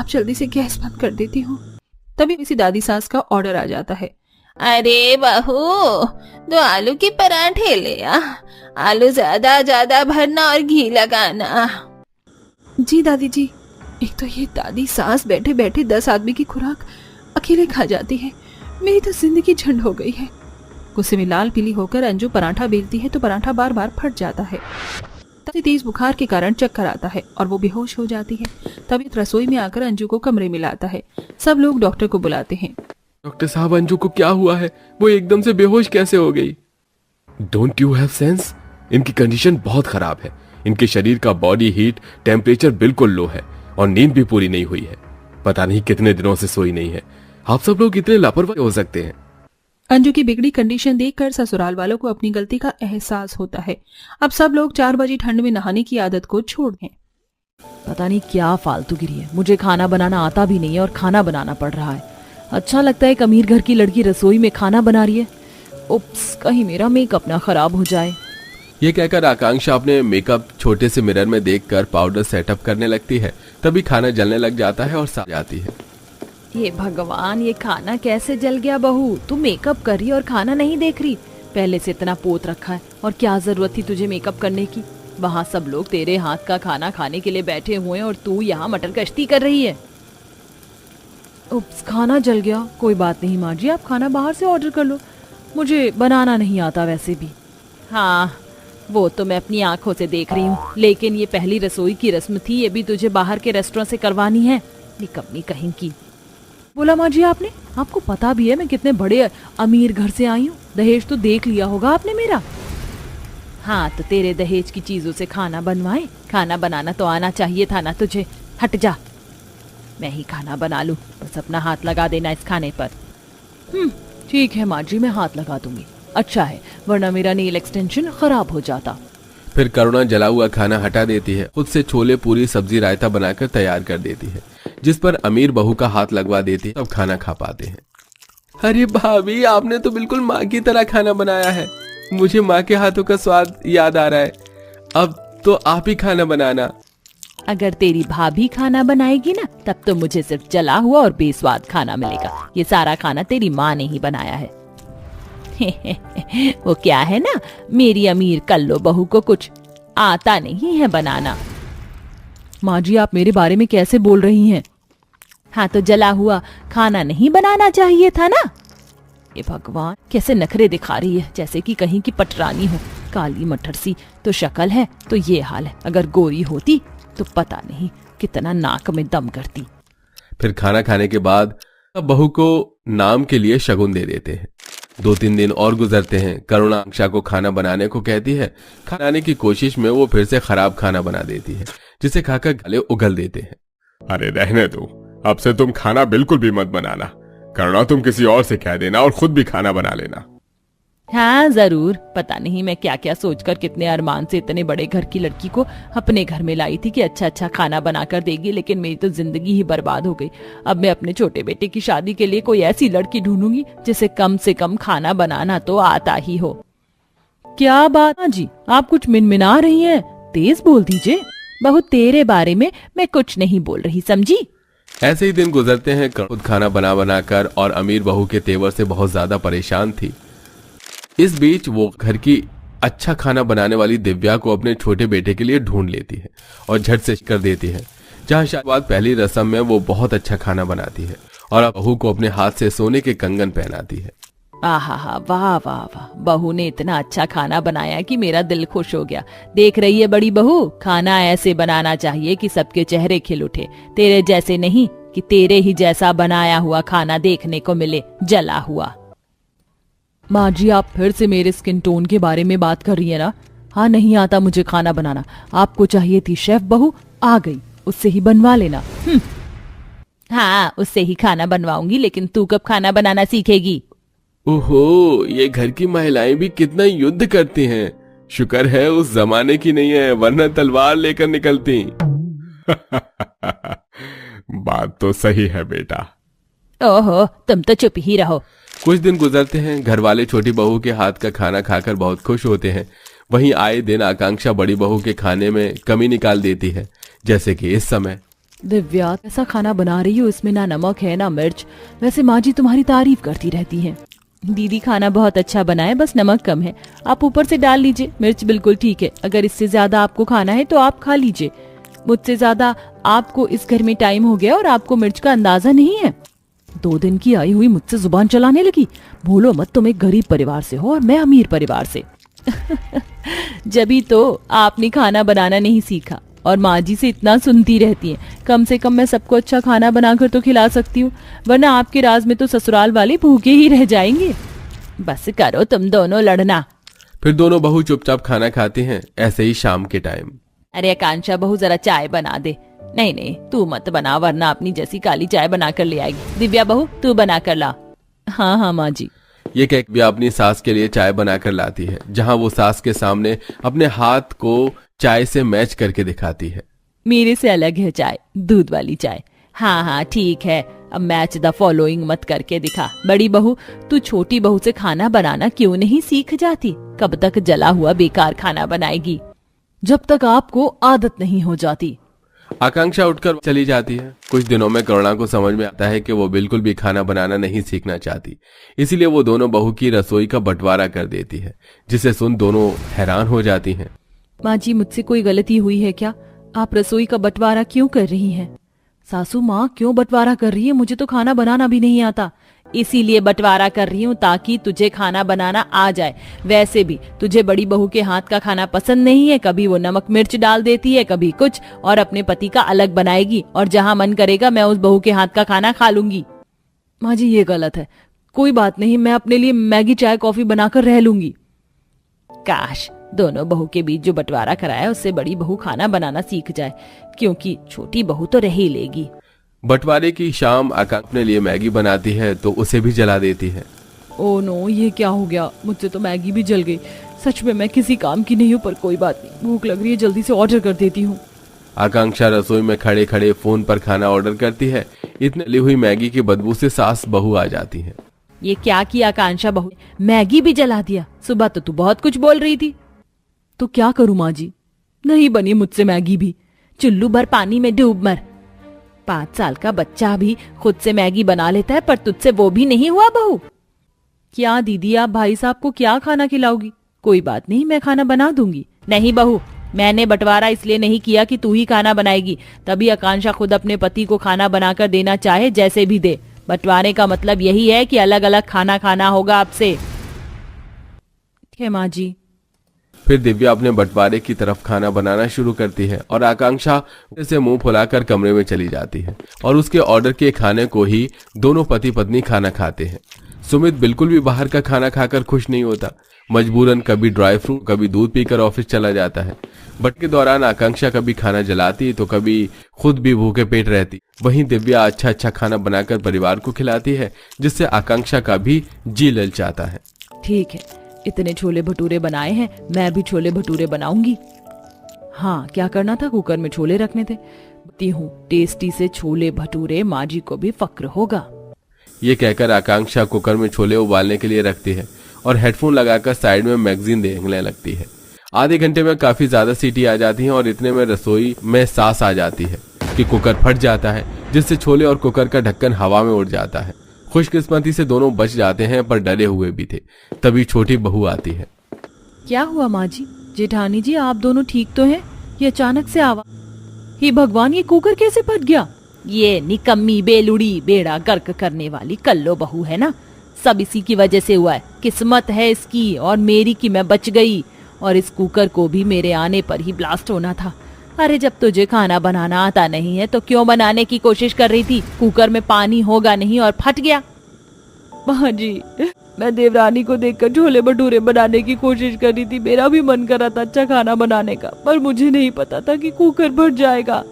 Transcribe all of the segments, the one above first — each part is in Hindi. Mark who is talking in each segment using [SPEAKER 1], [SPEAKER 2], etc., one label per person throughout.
[SPEAKER 1] जल्दी से गैस बंद कर देती हूँ। तभी किसी दादी सास का ऑर्डर आ जाता है।
[SPEAKER 2] अरे बहू, 2 आलू के पराठे ले आ। आलू ज्यादा ज्यादा भरना और घी लगाना।
[SPEAKER 1] जी दादी जी। एक तो ये दादी सास बैठे बैठे 10 आदमी की खुराक अकेले खा जाती है। मेरी तो जिंदगी झंड हो गई है। गुस्से में लाल पीली होकर अंजू पराठा बेलती है तो पराठा बार बार फट जाता है। तभी तेज बुखार के कारण चक्कर आता है और वो बेहोश हो जाती है। तभी रसोई में आकर अंजू को कमरे में लाता है। सब लोग डॉक्टर को बुलाते हैं।
[SPEAKER 3] डॉक्टर साहब, अंजू को क्या हुआ है? वो एकदम से बेहोश कैसे हो गई? Don't you have sense? इनकी कंडीशन बहुत खराब है। इनके शरीर का बॉडी हीट टेम्परेचर बिल्कुल लो है और नींद भी पूरी नहीं हुई है। पता नहीं कितने दिनों से सोई नहीं है। आप सब लोग इतने लापरवाह हो सकते हैं?
[SPEAKER 1] अंजू की बिगड़ी कंडीशन देखकर ससुराल वालों को अपनी गलती का एहसास होता है। अब सब लोग 4 बजे ठंड में नहाने की आदत को छोड़ दें।
[SPEAKER 4] पता नहीं क्या फालतूगिरी है। मुझे खाना बनाना आता भी नहीं है और खाना बनाना पड़ रहा है। अच्छा लगता है एक अमीर घर की लड़की रसोई में खाना बना रही है। उप्स, कहीं मेरा मेकअप ना खराब हो जाए।
[SPEAKER 3] ये कहकर आकांक्षा अपने मेकअप छोटे से मिरर में देखकर पाउडर सेटअप करने लगती है। तभी खाना जलने लग जाता है और साफ जाती है।
[SPEAKER 4] ये भगवान, ये खाना कैसे जल गया? बहू, तू मेकअप कर रही और खाना नहीं देख रही? पहले से इतना पोत रखा है और क्या जरूरत थी तुझे मेकअप करने की? वहाँ सब लोग तेरे हाथ का खाना खाने के लिए बैठे हुए हैं और तू यहाँ मटर कश्ती कर रही है। उप्स, खाना जल गया। कोई बात नहीं माँ जी, आप खाना बाहर से ऑर्डर कर लो। मुझे बनाना नहीं आता वैसे भी। हाँ, वो तो मैं अपनी आंखों से देख रही हूँ, लेकिन ये पहली रसोई की रस्म थी, ये भी तुझे बाहर के रेस्टोरेंट से करवानी है? निकम्मी कहीं की। बोला माँ जी आपने? आपको पता भी है मैं कितने बड़े अमीर घर से आई हूँ। दहेज तो देख लिया होगा आपने मेरा। हाँ, तो तेरे दहेज की चीजों से खाना बनवाए? खाना बनाना तो आना चाहिए था ना तुझे। हट जा, मैं ही खाना बना लूं। बस अपना हाथ लगा देना इस खाने पर। ठीक है माँ जी, मैं हाथ लगा दूंगी। अच्छा है, वरना मेरा नेल एक्सटेंशन खराब हो जाता।
[SPEAKER 3] फिर करुणा जला हुआ खाना हटा देती है। खुद से छोले पूरी सब्जी रायता बनाकर तैयार कर देती है, जिस पर अमीर बहू का हाथ लगवा देती है। सब खाना खा पाते हैं। अरे भाभी, आपने तो बिल्कुल माँ की तरह खाना बनाया है। मुझे माँ के हाथों का स्वाद याद आ रहा है। अब तो आप ही खाना बनाना।
[SPEAKER 4] अगर तेरी भाभी खाना बनाएगी ना, तब तो मुझे सिर्फ जला हुआ और बेस्वाद खाना मिलेगा। ये सारा खाना तेरी माँ ने ही बनाया है। वो क्या है ना, मेरी अमीर कल्लो बहू को कुछ आता नहीं है बनाना। माँ जी, आप मेरे बारे में कैसे बोल रही हैं? हाँ, तो जला हुआ खाना नहीं बनाना चाहिए था ना? ये भगवान, कैसे नखरे दिखा रही है, जैसे कि कहीं की पटरानी हो। काली मटर सी तो शक्ल है, तो ये हाल है। अगर गोरी होती तो पता नहीं कितना नाक में दम करती।
[SPEAKER 3] फिर खाना खाने के बाद बहू को नाम के लिए शगुन दे देते हैं। 2-3 दिन और गुजरते हैं। करुणा आकांक्षा को खाना बनाने को कहती है। खाने की कोशिश में वो फिर से खराब खाना बना देती है, जिसे खाकर गले उगल देते हैं।
[SPEAKER 5] अरे रहने दो, अब से तुम खाना बिल्कुल भी मत बनाना। करुणा, तुम किसी और से कह देना और खुद भी खाना बना लेना।
[SPEAKER 4] हाँ जरूर। पता नहीं मैं क्या क्या सोचकर कितने अरमान से इतने बड़े घर की लड़की को अपने घर में लाई थी कि अच्छा अच्छा खाना बनाकर देगी, लेकिन मेरी तो जिंदगी ही बर्बाद हो गई। अब मैं अपने छोटे बेटे की शादी के लिए कोई ऐसी लड़की ढूंढूंगी जिसे कम से कम खाना बनाना तो आता ही हो। क्या बात जी, आप कुछ मिनमिना रही हैं? तेज बोल दीजिए। बहू, तेरे बारे में मैं कुछ नहीं बोल रही, समझी?
[SPEAKER 3] ऐसे ही दिन गुजरते हैं। खुद खाना बना बनाकर और अमीर बहू के तेवर से बहुत ज्यादा परेशान थी। इस बीच वो घर की अच्छा खाना बनाने वाली दिव्या को अपने छोटे बेटे के लिए ढूंढ लेती है और झट से कर देती है। जहाँ शायद पहली रस्म में वो बहुत अच्छा खाना बनाती है और अब बहू को अपने हाथ से सोने के कंगन पहनाती है।
[SPEAKER 4] आहा, वाह वाह वाह, बहू ने इतना अच्छा खाना बनाया कि मेरा दिल खुश हो गया। देख रही है बड़ी बहू, खाना ऐसे बनाना चाहिए कि सबके चेहरे खिल उठे। तेरे जैसे नहीं कि तेरे ही जैसा बनाया हुआ खाना देखने को मिले, जला हुआ। माँ जी, आप फिर से मेरे स्किन टोन के बारे में बात कर रही है ना? हाँ, नहीं आता मुझे खाना बनाना। आपको चाहिए थी शेफ बहू, आ गई, उससे ही बनवा लेना। हाँ, उससे ही खाना बनवाऊंगी, लेकिन तू कब खाना बनाना सीखेगी?
[SPEAKER 3] ओहो, ये घर की महिलाएं भी कितना युद्ध करती हैं। शुक्र है उस जमाने की नहीं है, वरना तलवार लेकर निकलती।
[SPEAKER 5] बात तो सही है बेटा।
[SPEAKER 4] ओहो, तुम तो चुप ही रहो।
[SPEAKER 3] कुछ दिन गुजरते हैं। घर वाले छोटी बहू के हाथ का खाना खाकर बहुत खुश होते हैं। वहीं आए दिन आकांक्षा बड़ी बहू के खाने में कमी निकाल देती है, जैसे कि इस समय।
[SPEAKER 4] दिव्या ऐसा खाना बना रही हो, इसमें ना नमक है ना मिर्च। वैसे माँ जी तुम्हारी तारीफ करती रहती हैं। दीदी खाना बहुत अच्छा बना है, बस नमक कम है। आप ऊपर से डाल लीजिए, मिर्च बिल्कुल ठीक है। अगर इससे ज्यादा आपको खाना है तो आप खा लीजिए। मुझसे ज्यादा आपको इस घर में टाइम हो गया और आपको मिर्च का अंदाजा नहीं है। 2 दिन की आई हुई मुझसे जुबान चलाने लगी। भूलो मत तुम एक गरीब परिवार से हो और मैं अमीर परिवार से। जभी तो आपने खाना बनाना नहीं सीखा और माँ जी से इतना सुनती रहती हैं। कम से कम मैं सबको अच्छा खाना बनाकर तो खिला सकती हूँ, वरना आपके राज में तो ससुराल वाले भूखे ही रह जाएंगे। बस करो तुम दोनों लड़ना।
[SPEAKER 3] फिर दोनों बहू चुपचाप खाना खाती हैं। ऐसे ही शाम के टाइम।
[SPEAKER 4] अरे आकांक्षा बहू जरा चाय बना दे। नहीं नहीं तू मत बना, वरना अपनी जैसी काली चाय बना कर ले आएगी। दिव्या बहू तू बना कर ला। हाँ हाँ माँ जी।
[SPEAKER 3] ये कह दिव्या अपनी सास के लिए चाय बनाकर लाती है, जहां वो सास के सामने अपने हाथ को चाय से मैच करके दिखाती है।
[SPEAKER 4] मेरे से अलग है चाय, दूध वाली चाय। हाँ हाँ ठीक है, अब मैच द फॉलोइंग मत करके दिखा। बड़ी बहू तू छोटी बहू से खाना बनाना क्यों नहीं सीख जाती? कब तक जला हुआ बेकार खाना बनाएगी? जब तक आपको आदत नहीं हो जाती।
[SPEAKER 3] आकांक्षा उठकर चली जाती है। कुछ दिनों में करुणा को समझ में आता है कि वो बिल्कुल भी खाना बनाना नहीं सीखना चाहती, इसीलिए वो दोनों बहू की रसोई का बंटवारा कर देती है, जिसे सुन दोनों हैरान हो जाती हैं।
[SPEAKER 4] माँ जी मुझसे कोई गलती हुई है क्या? आप रसोई का बंटवारा क्यों कर रही हैं? सासू माँ क्यों बंटवारा कर रही है? मुझे तो खाना बनाना भी नहीं आता।
[SPEAKER 2] इसीलिए बंटवारा कर रही हूँ ताकि तुझे खाना बनाना आ जाए। वैसे भी तुझे बड़ी बहू के हाथ का खाना पसंद नहीं है, कभी वो नमक मिर्च डाल देती है, कभी कुछ, और अपने पति का अलग बनाएगी, और जहाँ मन करेगा मैं उस बहू के हाथ का खाना खा लूंगी।
[SPEAKER 4] माँ जी ये गलत है। कोई बात नहीं, मैं अपने लिए मैगी चाय कॉफी बनाकर रह लूंगी।
[SPEAKER 2] काश दोनों बहू के बीच जो बंटवारा कराया उससे बड़ी बहू खाना बनाना सीख जाए, क्योंकि छोटी बहू तो रह ही लेगी।
[SPEAKER 3] बंटवारे की शाम आकांक्षा अपने लिए मैगी बनाती है तो उसे भी जला देती है।
[SPEAKER 4] ओह नो, ये क्या हो गया? मुझसे तो मैगी भी जल गई। सच में मैं किसी काम की नहीं हूँ, पर कोई बात नहीं, भूख लग रही है, जल्दी से ऑर्डर कर देती हूँ।
[SPEAKER 3] आकांक्षा रसोई में खड़े खड़े फोन पर खाना ऑर्डर करती है। इतने ली हुई मैगी की बदबू से सास बहू आ जाती है।
[SPEAKER 2] ये क्या किया आकांक्षा बहू, मैगी भी जला दिया? सुबह तो तू बहुत कुछ बोल रही थी।
[SPEAKER 4] तो क्या करूं माँ जी, नहीं बनी मुझसे मैगी भी।
[SPEAKER 2] चुल्लू भर पानी में डूब मर। 5 साल का बच्चा भी खुद से मैगी बना लेता है, पर तुझसे वो भी नहीं हुआ बहू।
[SPEAKER 4] क्या दीदी आप भाई साहब को क्या खाना खिलाओगी? कोई बात नहीं, मैं खाना बना दूंगी।
[SPEAKER 2] नहीं बहू, मैंने बंटवारा इसलिए नहीं किया कि तू ही खाना बनाएगी, तभी आकांक्षा खुद अपने पति को खाना बनाकर देना चाहे जैसे भी दे। बंटवारे का मतलब यही है कि अलग अलग खाना खाना होगा आपसे।
[SPEAKER 4] ठीक है माँ जी।
[SPEAKER 3] फिर दिव्या अपने बंटवारे की तरफ खाना बनाना शुरू करती है और आकांक्षा से मुंह फुलाकर कमरे में चली जाती है और उसके ऑर्डर के खाने को ही दोनों पति पत्नी खाना खाते हैं। सुमित बिल्कुल भी बाहर का खाना खाकर खुश नहीं होता। मजबूरन कभी ड्राई फ्रूट, कभी दूध पीकर ऑफिस चला जाता है। बट के दौरान आकांक्षा कभी खाना जलाती तो कभी खुद भी भूखे पेट रहती। वहीं दिव्या अच्छा अच्छा खाना बनाकर परिवार को खिलाती है, जिससे आकांक्षा का भी जी ललचाता है।
[SPEAKER 4] ठीक है, इतने छोले भटूरे बनाए हैं, मैं भी छोले भटूरे बनाऊंगी। हाँ, क्या करना था, कुकर में छोले रखने थे। बताती हूँ, टेस्टी से छोले भटूरे माँ जी को भी फक्र होगा।
[SPEAKER 3] ये कहकर आकांक्षा कुकर में छोले उबालने के लिए रखती है और हेडफोन लगाकर साइड में मैगजीन देखने लगती है। आधे घंटे में काफी ज्यादा सीटी आ जाती है और इतने में रसोई में सांस आ जाती है कि कुकर फट जाता है, जिससे छोले और कुकर का ढक्कन हवा में उड़ जाता है। खुशकिस्मती से दोनों बच जाते हैं, पर डरे हुए भी थे। तभी छोटी बहू आती है।
[SPEAKER 4] क्या हुआ माँ जी? जेठानी जी आप दोनों ठीक तो हैं? ये अचानक से आवाज, हे भगवान, ये कुकर कैसे फट गया?
[SPEAKER 2] ये निकम्मी बेलुड़ी बेड़ा गर्क करने वाली कल्लो बहू है ना, सब इसी की वजह से हुआ है। किस्मत है इसकी और मेरी कि मैं बच गई, और इस कुकर को भी मेरे आने पर ही ब्लास्ट होना था। अरे जब तुझे खाना बनाना आता नहीं है तो क्यों बनाने की कोशिश कर रही थी? कुकर में पानी होगा नहीं और फट गया।
[SPEAKER 4] माँ जी, मैं देवरानी को देखकर छोले भटूरे बनाने की कोशिश कर रही थी। मेरा भी मन कर रहा था अच्छा खाना बनाने का, पर मुझे नहीं पता था कि कुकर फट जाएगा।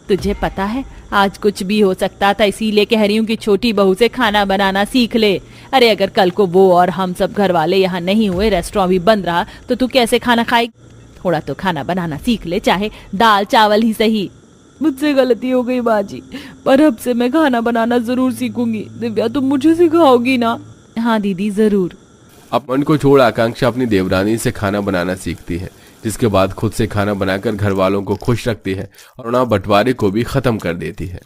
[SPEAKER 2] तुझे पता है आज कुछ भी हो सकता था, इसीलिए कह रही हूँ कि छोटी बहू से खाना बनाना सीख ले। अरे अगर कल को वो और हम सब घर वाले यहाँ नहीं हुए, रेस्टोरेंट भी बंद रहा, तो तू कैसे खाना खाएगी? थोड़ा तो खाना बनाना सीख ले, चाहे दाल चावल ही सही।
[SPEAKER 4] मुझसे गलती हो गई माँ जी, पर अब से मैं खाना बनाना जरूर सीखूंगी। दिव्या तुम मुझे सिखाओगी ना?
[SPEAKER 2] हाँ दीदी जरूर।
[SPEAKER 3] अब मन को छोड़ आकांक्षा अपनी देवरानी से खाना बनाना सीखती है। जिसके बाद खुद से खाना बनाकर घर वालों को खुश रखती है और ना बंटवारे को भी खत्म कर देती है।